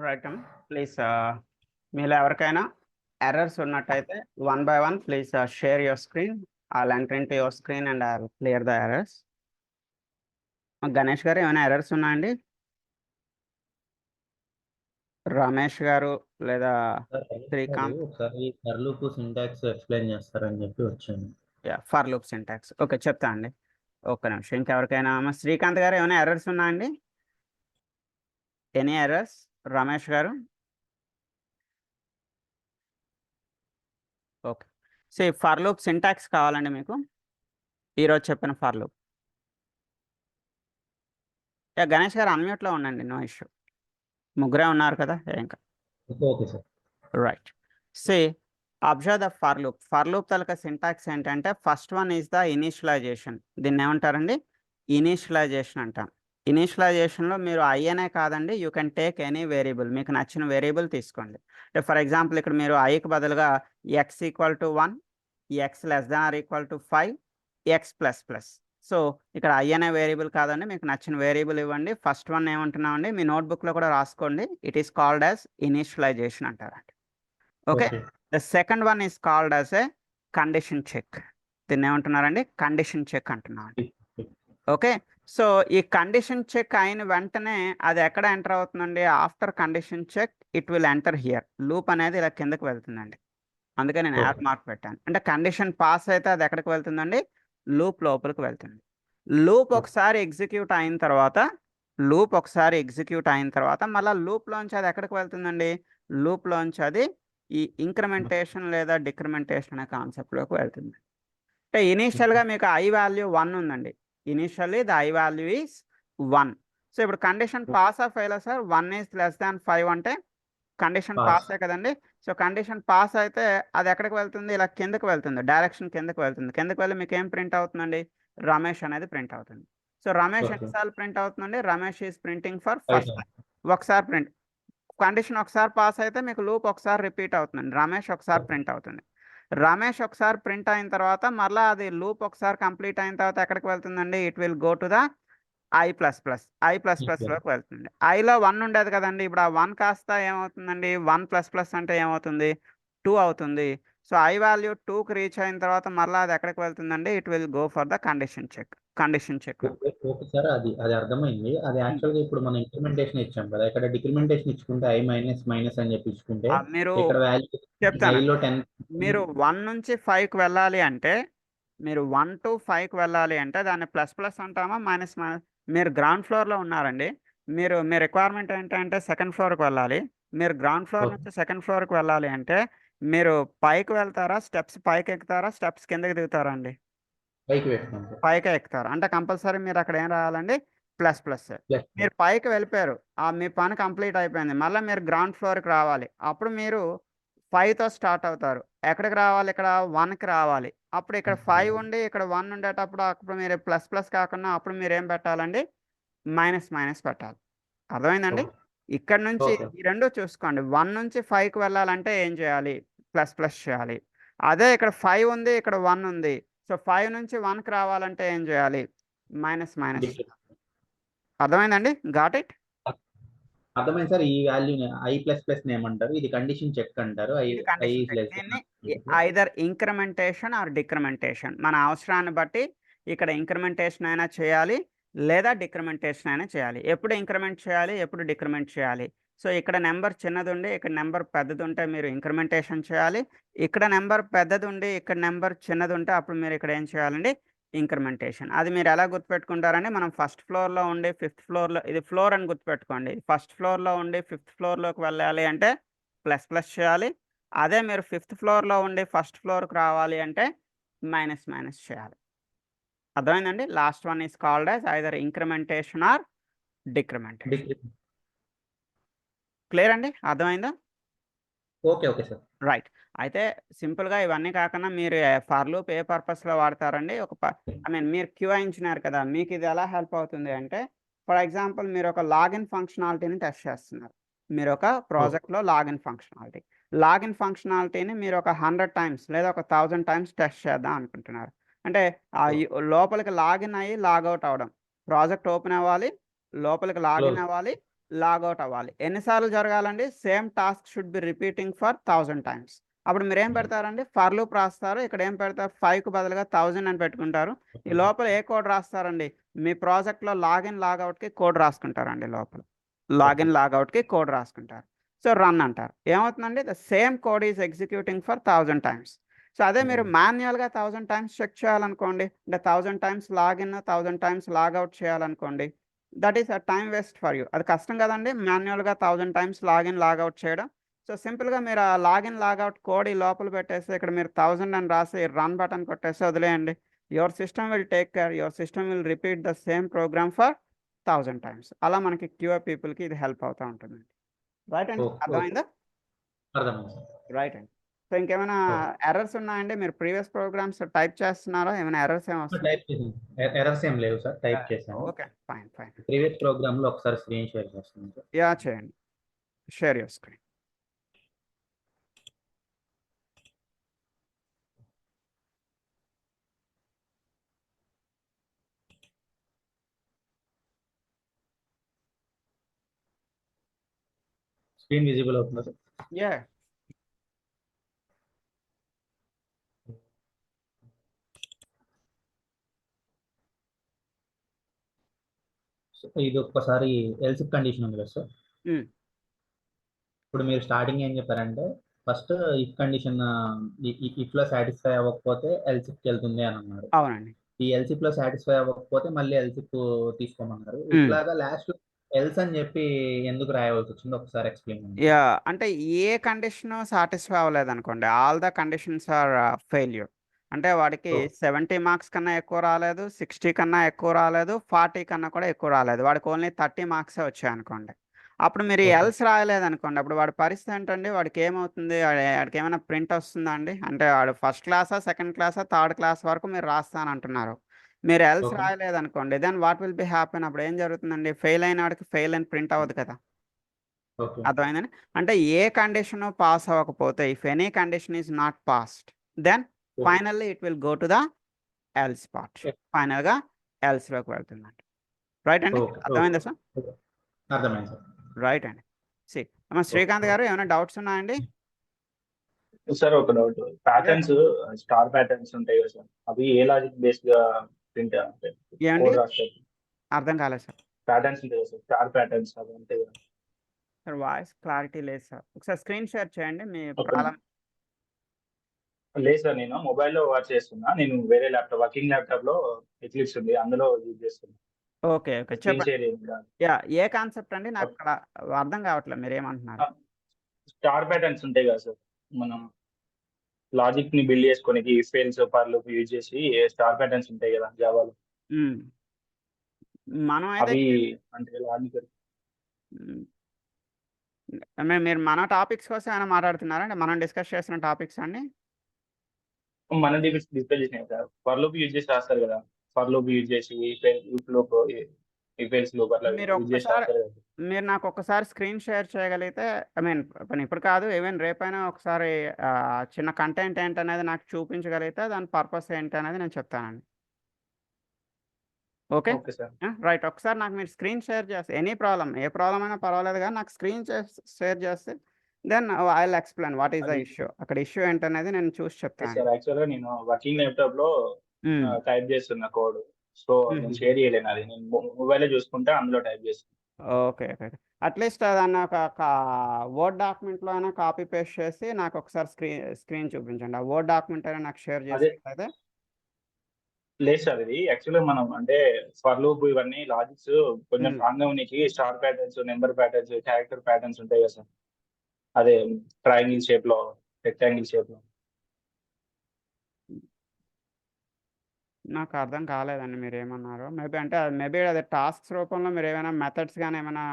Right please మీలో ఎవరికైనా errors ఉన్నట్టయితే one by one please share your screen. I'll enter into your screen and I'll clear the errors. Ganesh గారు ఏమైనా errors ఉన్నాయండి? రమేష్ గారు లేదా శ్రీకాంత్? ఒకసారి ఫర్ లూప్ సింటాక్స్ ఎక్స్ప్లెయిన్ చేస్తారని చెప్పి వచ్చాను. ఫర్ లూప్ సింటాక్స్ ఓకే చెప్తా అండి. ఒక్క నిమిషం. ఇంకెవరికైనా శ్రీకాంత్ గారు ఏమైనా ఎర్రర్స్ ఉన్నాయండి? Any errors? Ramesh garu? Okay. So for loop syntax కావాలండి మీకు ఈరోజు చెప్పిన ఫర్ లూప్. గణేష్ గారు అన్మ్యూట్లో ఉండండి, నో ఇష్యూ. ముగ్గురే ఉన్నారు కదా ఇంకా. Okay sir. Right. Say observe the for loop. For loop తాలూకా సింటాక్స్ ఏంటంటే first one is the initialisation. దీన్ని ఏమంటారండి? ఇనిషియలైజేషన్ అంటాం. ఇనిషియలైజేషన్లో మీరు ఐ అనే కాదండి, you can take any variable, మీకు నచ్చిన వేరియబుల్ తీసుకోండి. అంటే ఫర్ ఎగ్జాంపుల్ ఇక్కడ మీరు ఐకి బదులుగా X equal to 1, X less than or equal to 5, X plus plus. So ఇక్కడ ఐ అనే వేరియబుల్ కాదండి, మీకు నచ్చిన వేరియబుల్ ఇవ్వండి. ఫస్ట్ వన్ ఏమంటున్నామండి, మీ నోట్బుక్లో కూడా రాసుకోండి. It is called as initialisation అంటారండి. Okay. The second one is called as a condition check. దీన్ని ఏమంటున్నారండి? కండిషన్ చెక్ అంటున్నామండి. ఓకే. సో ఈ కండిషన్ చెక్ అయిన వెంటనే అది ఎక్కడ ఎంటర్ అవుతుందండి? After condition check it will enter here. Loop అనేది ఇలా కిందకి వెళ్తుందండి. అందుకే నేను యాడ్ మార్క్ పెట్టాను. అంటే కండిషన్ పాస్ అయితే అది ఎక్కడికి వెళ్తుందండి? లూప్ లోపలికి వెళ్తుంది. లూప్ ఒకసారి ఎగ్జిక్యూట్ అయిన తర్వాత మళ్ళీ లూప్లోంచి అది ఎక్కడికి వెళ్తుందండి? లూప్లోంచి అది ఈ ఇంక్రిమెంటేషన్ లేదా డిక్రిమెంటేషన్ అనే కాన్సెప్ట్లోకి వెళ్తుంది. అంటే ఇనీషియల్గా మీకు ఐ వాల్యూ 1 ఉందండి. Initially the I value is 1. So ఇప్పుడు condition pass of fail sir 1 is less than 5 అంటే కండిషన్ పాసే కదండి. సో కండిషన్ పాస్ అయితే అది ఎక్కడికి వెళ్తుంది? ఇలా కిందకి వెళ్తుంది, డైరెక్షన్ కిందకి వెళ్తుంది. కిందకి వెళ్ళి మీకు ఏం ప్రింట్ అవుతుందండి? రమేష్ అనేది ప్రింట్ అవుతుంది. సో రమేష్ ఎన్నిసార్లు ప్రింట్ అవుతుందండి? Ramesh is printing for first time. ఒకసారి ప్రింట్. కండిషన్ ఒకసారి పాస్ అయితే మీకు లూప్ ఒకసారి రిపీట్ అవుతుందండి. రమేష్ ఒకసారి ప్రింట్ అవుతుంది. రమేష్ ఒకసారి ప్రింట్ అయిన తర్వాత మళ్ళీ అది లూప్ ఒకసారి కంప్లీట్ అయిన తర్వాత ఎక్కడికి వెళ్తుందండి? It will go to the I plus ప్లస్లోకి వెళ్తుంది. ఐలో 1 ఉండేది కదండి, ఇప్పుడు ఆ 1 కాస్త ఏమవుతుందండి? 1 ప్లస్ ప్లస్ అంటే ఏమవుతుంది? 2 అవుతుంది. సో ఐ వాల్యూ 2కి రీచ్ అయిన తర్వాత మళ్ళీ అది ఎక్కడికి వెళ్తుందండి? It will go for the condition check. Okay sir, అది అది అర్థమైంది. అది యాక్చువల్గా ఇప్పుడు మనం ఇంప్లిమెంటేషన్ ఇచ్చాం కదా, ఇక్కడ డిక్రిమెంటేషన్ ఇచ్చుకుంటే ఐ మైనస్ మైనస్ అని చెప్పి ఇచ్చుకుంటే మీరు ఇక్కడ వాల్యూ చెప్తాను. ఐలో 10. మీరు 1 నుంచి 5కి వెళ్ళాలి అంటే, మీరు 1 to 5కి వెళ్ళాలి అంటే దాన్ని ప్లస్ ప్లస్ అంటామా మైనస్ మైనస్? మీరు గ్రౌండ్ ఫ్లోర్లో ఉన్నారండి. మీ రిక్వైర్మెంట్ ఏంటంటే సెకండ్ ఫ్లోర్కి వెళ్ళాలి. మీరు గ్రౌండ్ ఫ్లోర్ నుంచి సెకండ్ ఫ్లోర్కి వెళ్ళాలి అంటే మీరు పైకి వెళ్తారా, స్టెప్స్ పైకి ఎక్కుతారా, స్టెప్స్ కిందకి దిగుతారా అండి? పైకి పెట్టుకోండి సార్. పైకే ఎక్కుతారు. అంటే కంపల్సరీ మీరు అక్కడ ఏం రాయాలండి? Plus plus. మీరు పైకి వెళ్ళిపోయారు, మీ పని కంప్లీట్ అయిపోయింది. మళ్ళీ మీరు గ్రౌండ్ ఫ్లోర్కి రావాలి. అప్పుడు మీరు 5తో స్టార్ట్ అవుతారు. ఎక్కడికి రావాలి? ఇక్కడ 1కి రావాలి. అప్పుడు ఇక్కడ 5 ఉండి ఇక్కడ 1 ఉండేటప్పుడు అప్పుడు మీరు ప్లస్ ప్లస్ కాకుండా అప్పుడు మీరు ఏం పెట్టాలండి? మైనస్ మైనస్ పెట్టాలి. అర్థమైందండి? ఇక్కడ నుంచి ఈ రెండు చూసుకోండి. 1 నుంచి 5కి వెళ్ళాలంటే ఏం చేయాలి? ప్లస్ ప్లస్ చేయాలి. అదే ఇక్కడ 5 ఉంది, ఇక్కడ 1 ఉంది. సో 5 నుంచి 1కి రావాలంటే ఏం చేయాలి? Minus minus. అర్థమైందండి? Got it? అర్థమైంది సార్. ఈ వాల్యూని ఐ ప్లస్ ప్లస్ ఏమంటారు? ఇది కండిషన్ చెక్ అంటారు. Either incrementation or decrementation. మన అవసరాన్ని బట్టి ఇక్కడ ఇంక్రిమెంటేషన్ అయినా చేయాలి లేదా డిక్రిమెంటేషన్ అయినా చేయాలి. ఎప్పుడు ఇంక్రిమెంట్ చేయాలి, ఎప్పుడు డిక్రిమెంట్ చేయాలి? సో ఇక్కడ నెంబర్ చిన్నది ఉండి ఇక్కడ నెంబర్ పెద్దది ఉంటే మీరు ఇంక్రిమెంటేషన్ చేయాలి. ఇక్కడ నెంబర్ పెద్దది ఉండి ఇక్కడ నెంబర్ చిన్నది ఉంటే అప్పుడు మీరు ఇక్కడ ఏం చేయాలండి? ఇంక్రిమెంటేషన్. అది మీరు ఎలా గుర్తుపెట్టుకుంటారంటే, మనం ఫస్ట్ ఫ్లోర్లో ఉండి ఫిఫ్త్ ఫ్లోర్లో, ఇది ఫ్లోర్ అని గుర్తుపెట్టుకోండి. ఫస్ట్ ఫ్లోర్లో ఉండి ఫిఫ్త్ ఫ్లోర్లోకి వెళ్ళాలి అంటే ప్లస్ ప్లస్ చేయాలి. అదే మీరు ఫిఫ్త్ ఫ్లోర్లో ఉండి ఫస్ట్ ఫ్లోర్కి రావాలి అంటే మైనస్ మైనస్ చేయాలి. అర్థమైందండి? Last one is called as either incrementation or decrementation. Clear అండి? అర్థమైందా? Okay sir. రైట్. అయితే సింపుల్గా ఇవన్నీ కాకుండా మీరు ఫర్ లూప్ ఏ పర్పస్లో వాడతారండి? మీరు క్యూఐ ఇంజనీర్ కదా, మీకు ఇది ఎలా హెల్ప్ అవుతుంది అంటే, ఫర్ ఎగ్జాంపుల్ మీరు ఒక లాగిన్ ఫంక్షనాలిటీని టెస్ట్ చేస్తున్నారు. మీరు ఒక ప్రాజెక్ట్లో లాగిన్ ఫంక్షనాలిటీని మీరు ఒక 100 టైమ్స్ లేదా ఒక 1000 టైమ్స్ టెస్ట్ చేద్దాం అనుకుంటున్నారు. అంటే లోపలికి లాగిన్ అయ్యి లాగౌట్ అవ్వడం, ప్రాజెక్ట్ ఓపెన్ అవ్వాలి, లోపలికి లాగిన్ అవ్వాలి, లాగౌట్ అవ్వాలి. ఎన్నిసార్లు జరగాలండి? Same task should be repeating for 1000 times. అప్పుడు మీరేం పెడతారండి? ఫర్ లూప్ రాస్తారు. ఇక్కడ ఏం పెడతారు? 5కు బదులుగా 1000 అని పెట్టుకుంటారు. ఈ లోపల ఏ కోడ్ రాస్తారండి? మీ ప్రాజెక్ట్‌లో లాగిన్, లాగౌట్‌కి కోడ్ రాసుకుంటారండి లోపల. లాగిన్, లాగౌట్‌కి కోడ్ రాసుకుంటారు. సో, రన్ అంటారు. ఏమవుతుందండి? The same code is executing for 1000 times. So, అదే మీరు మాన్యుయల్‌గా 1000 టైమ్స్ చెక్ చేయాలనుకోండి, అంటే 1000 టైమ్స్ లాగిన్, 1000 టైమ్స్ లాగౌట్ చేయాలనుకోండి, that is a time waste for you. అది కష్టం కదండీ! మాన్యుయల్‌గా 1000 టైమ్స్ లాగిన్, లాగౌట్ చేయడం. సో, సింపుల్‌గా మీరు ఆ లాగిన్, లాగౌట్ కోడ్ ఈ లోపల పెట్టేసి ఇక్కడ మీరు 1000 అని రాసి రన్ బటన్ కొట్టేసి వదిలేయండి. Your system will take care. Your system will repeat the same programme for 1000 times. అలా మనకి క్యూఏ పీపుల్‌కి ఇది హెల్ప్ అవుతా ఉంటుందండి. రైట్ అండి. ఓకే. అర్థమైందా? అర్థమైంది సార్. రైట్ అండి. సో, ఇంకేమైనా ఓకే. ఎర్రర్స్ ఉన్నాయండి? మీరు ప్రీవియస్ ప్రోగ్రామ్స్ టైప్ చేస్తున్నారా? ఏమైనా ఎర్రర్స్ ఏమొస్తున్నాయి? టైప్ చేశాను. ఎర్రర్స్ ఏం లేవు సార్. టైప్ చేశాను. ఓకే. ఫైన్. ఫైన్. ప్రీవియస్ ప్రోగ్రామ్‌లో ఒకసారి స్క్రీన్ షేర్ చేస్తాను సార్. యాహ్! చేయండి. Share your screen. Screen visible అవుతుందా సార్? యాహ్! సో, ఇది ఒక్కసారి ఎల్స్ ఇఫ్ కండిషన్ ఉంది కదా సార్. హ్మ్. ఇప్పుడు మీరు స్టార్టింగ్ ఏం చెప్పారంటే ఫస్ట్ ఇఫ్ కండిషన్ ఇఫ్లో సాటిస్ఫై అవ్వకపోతే ఎల్స్ ఇఫ్కి వెళ్తుంది అని అన్నారు. అవునండి. ఈ ఎల్స్ ఇఫ్లో సాటిస్ఫై అవ్వకపోతే మళ్ళీ ఎల్స్ ఇఫ్ తీసుకోమన్నారు. హ్మ్. ఇట్లాగా లాస్ట్ ఎల్స్ అని చెప్పి ఎందుకు రాయవలసి వచ్చిందో ఒకసారి ఎక్స్ప్లెయిన్ చేయండి. యాహ్! అంటే ఏ కండిషను సాటిస్ఫై అవ్వలేదనుకోండి, all the conditions are failure. అంటే వాడికి ఓకే. 70 మార్క్స్ కన్నా ఎక్కువ రాలేదు, 60 కన్నా ఎక్కువ రాలేదు, 40 కన్నా కూడా ఎక్కువ రాలేదు. వాడికి ఓన్లీ 30 మార్క్సే వచ్చాయనుకోండి. అప్పుడు మీరు ఓకే. ఎల్స్ రాయలేదనుకోండి, అప్పుడు వాడి పరిస్థితి ఏంటండి? వాడికి ఏమవుతుంది? ఆడికేమైనా ప్రింట్ వస్తుందా అండి? అంటే వాడు ఫస్ట్ క్లాసా, సెకండ్ క్లాసా, థర్డ్ క్లాస్ వరకు మీరు రాస్తానంటున్నారు. మీరు ఎల్స్ ఓకే. రాయలేదనుకోండి, then what will be happen? అప్పుడు ఏం జరుగుతుందండి? ఫెయిల్ అయినోడికి ఫెయిల్ అని ప్రింట్ అవ్వదు కదా! ఓకే. అర్థమైందండి? అంటే ఏ కండిషను పాస్ అవ్వకపోతే, if any condition is not passed, then finally it will go to the else part. ఫైనల్‌గా ఎల్స్‌లోకి వెళ్తుందండి. రైట్ అండి? ఓకే. అర్థమైందా సార్? ఓకే. అర్థమైంది సార్. రైట్ అండి. సి అమ్మ శ్రీకాంత్ ఓకే. గారు ఏమైనా డౌట్స్ ఉన్నాయండి? సార్ ఒక డౌట్. ప్యాటర్న్స్, స్టార్ ప్యాటర్న్స్ ఉంటాయి కదా సార్, అవి ఏ లాజిక్ బేస్డ్ గా ప్రింట్ అంటే ఏవండి? కోడ్ రాస్తారు? అర్థం కాలేదు సార్. ప్యాటర్న్స్ ఉంటాయి కదా సార్, స్టార్ ప్యాటర్న్స్ అవి ఉంటాయి కదా. సార్ వాయిస్ క్లారిటీ లేదు సార్. ఒకసారి స్క్రీన్ షేర్ చేయండి మీ ఓకే. ప్రాబ్లమ్. లేదు సార్, నేను మొబైల్లో వర్క్ చేస్తున్నా. నేను వేరే ల్యాప్టాప్, వర్కింగ్ ల్యాప్టాప్ లో ఎక్లిప్స్ ఉంది, అందులో యూజ్ చేస్తున్నా. ఓకే. ఓకే. స్క్రీన్ చెప్పండి. షేర్ చేయండి. యాహ్! ఏ కాన్సెప్ట్ అండి? నాకు అక్కడ అర్థం కావట్లేదు మీరేమంటున్నారు. స్టార్ ప్యాటర్న్స్ ఉంటాయి కదా సార్, మనం లాజిక్ ని బిల్డ్ చేసుకోనికి if else for loop use చేసి స్టార్ ప్యాటర్న్స్ ఉంటాయి కదా జావాలో. హ్మ్. మనం అయితే అవి అంటే లాజిక్ హ్మ్. మీరు మన టాపిక్స్ కోసం ఏమైనా మాట్లాడుతున్నారా? అంటే మనం డిస్కస్ చేస్తున్న టాపిక్స్ అండి? మనం డిస్కస్ చేసినాం సార్. ఫర్ లూప్ యూజ్ చేసి రాస్తారు కదా, ఫర్ లూప్ యూజ్ చేసి if loop, if else loop అట్లా మీరు యూజ్ చేసి ఒక్కసారి రాస్తారు కదా. మీరు నాకు ఒక్కసారి స్క్రీన్ షేర్ చేయగలిగితే, ఐ మీన్ పోనీ ఇప్పుడు కాదు, ఈవెన్ రేపైనా ఒకసారి చిన్న కంటెంట్ ఏంటనేది నాకు చూపించగలిగితే దాని పర్పస్ ఏంటనేది నేను చెప్తానండి. ఓకే. Okay sir. రైట్. ఒకసారి నాకు మీరు స్క్రీన్ షేర్ చేస్తే ఎనీ ప్రాబ్లమ్, ఏ ప్రాబ్లమ్ అయినా పర్వాలేదు గానీ నాకు స్క్రీన్ షేర్ చేస్తే then I will explain what is the అది ఇష్యూ. అక్కడ ఇష్యూ ఏంటనేది నేను చూసి చెప్తాను. సార్, యాక్చువల్‌గా నేను వర్కింగ్ ల్యాప్‌టాప్ లో హ్మ్. టైప్ చేస్తున్నా కోడ్. సో నేను హుహుహు. షేర్ చేయలేను అది. నేను మొబైల్‌లో చూసుకుంటా అందులో టైప్ చేస్తున్నా. ఓకే. ఓకే. అట్‌లీస్ట్ దాన్ని ఒక వర్డ్ డాక్యుమెంట్‌లో అయినా కాపీ పేస్ట్ చేసి నాకొకసారి స్క్రీన్ చూపించండి. ఆ వర్డ్ డాక్యుమెంట్ అయినా నాకు షేర్ అదే చేసినట్లయితే. లేదు సార్, ఇది యాక్చువల్‌గా మనం అంటే ఫర్ లూప్ ఇవన్నీ లాజిక్స్ కొంచెం హ్మ్. స్ట్రాంగ్‌గా ఉన్నికి star patterns, number patterns, character patterns ఉంటాయి కదా సార్. అదే ట్రయాంగిల్ షేప్‌లో, రెక్టాంగిల్ షేప్‌లో. నాకు అర్థం కాలేదండి మీరేమన్నారో. మేబీ అది టాస్క్స్ రూపంలో మీరేమైనా మెథడ్స్ గాని ఏమైనా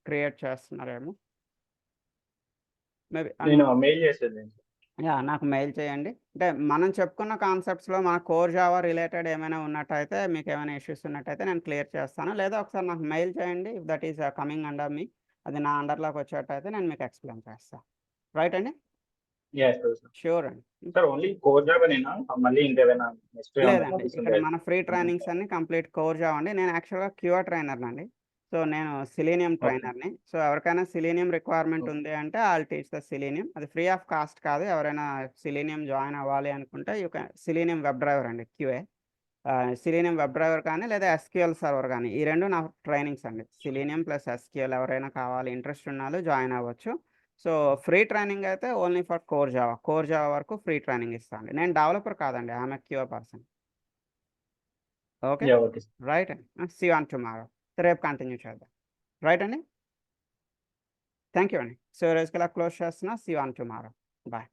క్రియేట్ చేస్తున్నారేమో. మేబీ నేను మెయిల్ చేసేది. యాహ్! నాకు మెయిల్ చేయండి. అంటే మనం చెప్పుకున్న కాన్సెప్ట్స్‌లో మన కోర్ జావా రిలేటెడ్ ఏమైనా ఉన్నట్టయితే, మీకేమైనా ఇష్యూస్ ఉన్నట్టయితే నేను క్లియర్ చేస్తాను. లేదా ఒకసారి నాకు మెయిల్ చేయండి. If that is coming under మీ. అది నా అండర్‌లోకి వచ్చేట్టయితే నేను మీకు ఎక్స్‌ప్లెయిన్ చేస్తా. రైట్ అండి? Yes sir. ష్యూర్ అండి. సార్ ఓన్లీ కోర్ జావానేనా? మళ్ళీ ఇంకేమైనా నెక్స్ట్ ఏమన్నా లేదండి. టాపిక్స్ ఇక్కడ ఉంటాయా? మన ఫ్రీ ట్రైనింగ్స్ అన్నీ కంప్లీట్ కోర్ జావా అండి. నేను యాక్చువల్‌గా క్యూఆర్ ట్రైనర్‌నండి. సో నేను సిలీనియం ఓకే. ట్రైనర్ని. సో ఎవరికైనా సిలీనియం రిక్వైర్మెంట్ ఉంది అంటే ఐల్ టీచ్ ద సిలీనియం. అది ఫ్రీ ఆఫ్ కాస్ట్ కాదు. ఎవరైనా సిలీనియం జాయిన్ అవ్వాలి అనుకుంటే you can Selenium web driver అండి క్యూఏ. సిలీనియం వెబ్ డ్రైవర్ కానీ లేదా ఎస్క్యూఎల్ సర్వర్ కానీ ఈ రెండు నా ట్రైనింగ్స్ అండి. సిలీనియం ప్లస్ ఎస్క్యూఎల్ ఎవరైనా కావాలి ఇంట్రెస్ట్ ఉన్న వాళ్ళు జాయిన్ అవ్వచ్చు. సో ఫ్రీ ట్రైనింగ్ అయితే only for core Java. Core Java వరకు ఫ్రీ ట్రైనింగ్ ఇస్తాను. నేను డెవలపర్ కాదండి. I'm a QA person. Okay yeah okay sir. Right అండి. See on tomorrow. రేపు కంటిన్యూ చేద్దాం. రైట్ అండి. థ్యాంక్ యూ అండి. సో రోజుకి ఇలా క్లోజ్ చేస్తున్నా. See on tomorrow. బాయ్.